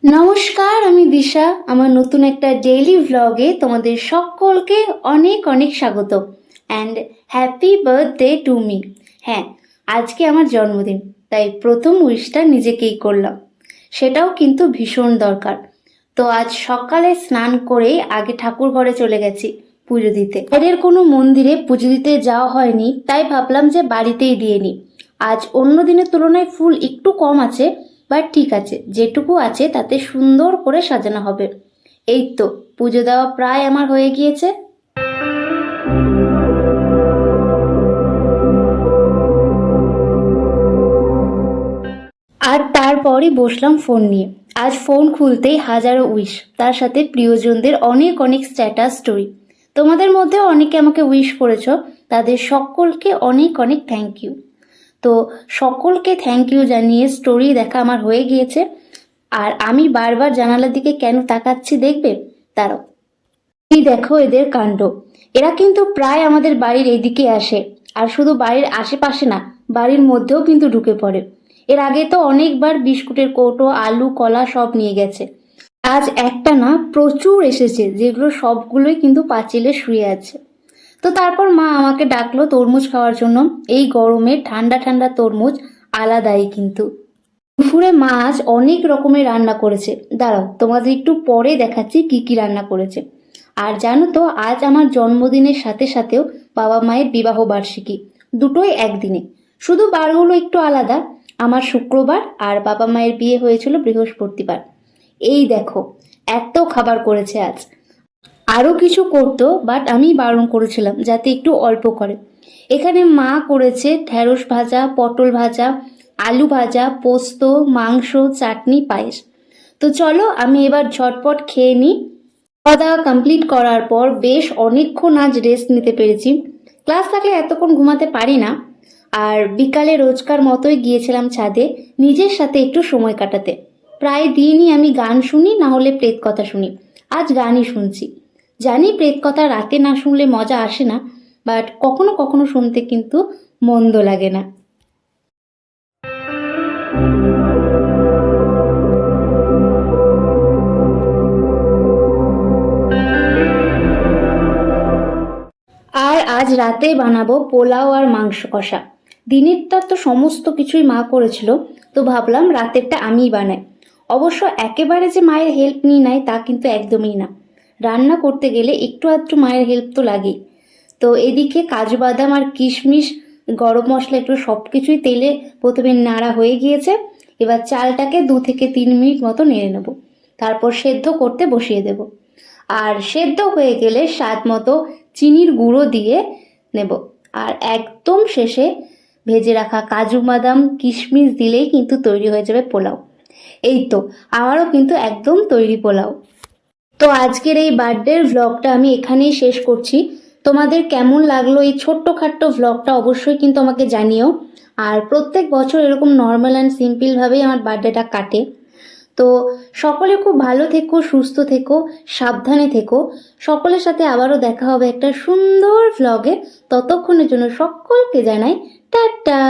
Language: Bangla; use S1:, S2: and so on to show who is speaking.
S1: নমস্কার, আমি দিশা। আমার নতুন একটা ডেইলি ভ্লগে তোমাদের সকলকে অনেক অনেক স্বাগত and happy birthday to me. হ্যাঁ, আজকে আমার জন্মদিন, তাই প্রথম উইশটা নিজেকেই করলাম, সেটাও কিন্তু ভীষণ দরকার। তো আজ সকালে স্নান করেই আগে ঠাকুর ঘরে চলে গেছি পুজো দিতে। বাইরের কোনো মন্দিরে পুজো দিতে যাওয়া হয়নি, তাই ভাবলাম যে বাড়িতেই দিয়ে নিই। আজ অন্য দিনের তুলনায় ফুল একটু কম আছে, বাট ঠিক আছে, যেটুকু আছে তাতে সুন্দর করে সাজানো হবে। এই তো পুজো দেওয়া প্রায় আমার হয়ে গিয়েছে। আর তারপরই বসলাম ফোন নিয়ে। আজ ফোন খুলতেই হাজারো উইশ, তার সাথে প্রিয়জনদের অনেক অনেক স্ট্যাটাস স্টোরি। তোমাদের মধ্যেও অনেকে আমাকে উইশ করেছো, তাদের সকলকে অনেক অনেক থ্যাংক ইউ। তো সকলকে থ্যাংক ইউ জানিয়ে স্টোরি দেখা আমার হয়ে গিয়েছে। আর আমি বারবার জানালার দিকে কেন তাকাচ্ছি দেখবে? তারাও এই দেখো এদের কাণ্ড। এরা কিন্তু প্রায় আমাদের বাড়ির এইদিকে আসে, আর শুধু বাড়ির আশেপাশে না, বাড়ির মধ্যেও কিন্তু ঢুকে পড়ে। এর আগে তো অনেকবার বিস্কুটের কৌটো, আলু, কলা সব নিয়ে গেছে। আজ একটা না, প্রচুর এসেছে, যেগুলো সবগুলোই কিন্তু পাঁচিলে শুয়ে আছে। তো তারপর মা আমাকে ডাকলো তরমুজ খাওয়ার জন্য। এই গরমে ঠান্ডা ঠান্ডা তরমুজ আলাদাই কিন্তু। দুপুরে মা আজ অনেক রকমের রান্না করেছে, দাঁড়াও তোমাদের একটু পরে দেখাচ্ছি কি কি রান্না করেছে। আর জানো তো, আজ আমার জন্মদিনের সাথে সাথেও বাবা মায়ের বিবাহ বার্ষিকী, দুটোই একদিনে, শুধু বারগুলো একটু আলাদা। আমার শুক্রবার আর বাবা মায়ের বিয়ে হয়েছিল বৃহস্পতিবার। এই দেখো এত খাবার করেছে আজ। আরও কিছু করতো, বাট আমি বারণ করেছিলাম যাতে একটু অল্প করে। এখানে মা করেছে ঢ্যাঁড়স ভাজা, পটল ভাজা, আলু ভাজা, পোস্ত, মাংস, চাটনি, পায়েস। তো চলো আমি এবার ঝটপট খেয়ে নিই। খাওয়া দাওয়া কমপ্লিট করার পর বেশ অনেকক্ষণ আজ রেস্ট নিতে পেরেছি। ক্লাস থাকলে এতক্ষণ ঘুমাতে পারি না। আর বিকালে রোজকার মতোই গিয়েছিলাম ছাদে নিজের সাথে একটু সময় কাটাতে। প্রায় দিনই আমি গান শুনি, না হলে প্রেত কথা শুনি। আজ গানই শুনছি। জানি প্রেত কথা রাতে না শুনলে মজা আসে না, বাট কখনো কখনো শুনতে কিন্তু মন্দ লাগে না। আর আজ রাতে বানাবো পোলাও আর মাংস কষা। দিনেরটা তো সমস্ত কিছুই মা করেছিল, তো ভাবলাম রাতেরটা আমিই বানাই। অবশ্য একেবারে যে মায়ের হেল্প নিই নাই তা কিন্তু একদমই না। রান্না করতে গেলে একটু আধটু মায়ের হেল্প তো লাগেই। তো এদিকে কাজু বাদাম আর কিশমিশ, গরম মশলা, একটু সব কিছুই তেলে প্রথমে নাড়া হয়ে গিয়েছে। এবার চালটাকে 2 থেকে 3 মিনিট মতো নেড়ে নেব, তারপর সেদ্ধ করতে বসিয়ে দেব। আর সেদ্ধ হয়ে গেলে স্বাদ মতো চিনির গুঁড়ো দিয়ে নেব। আর একদম শেষে ভেজে রাখা কাজু বাদাম, কিশমিশ দিলেই কিন্তু তৈরি হয়ে যাবে পোলাও। এই তো আমারও কিন্তু একদম তৈরি পোলাও। তো আজকের এই বার্থডের ভ্লগটা আমি এখানেই শেষ করছি। তোমাদের কেমন লাগলো এই ছোট্টখাট্ট ভ্লগটা অবশ্যই কিন্তু আমাকে জানিও। আর প্রত্যেক বছর এরকম নর্মাল অ্যান্ড সিম্পলভাবেই আমার বার্থডেটা কাটে। তো সকলে খুব ভালো থেকো, সুস্থ থেকো, সাবধানে থেকো। সকলের সাথে আবারও দেখা হবে একটা সুন্দর ভ্লগে। ততক্ষণের জন্য সকলকে জানাই টাটা।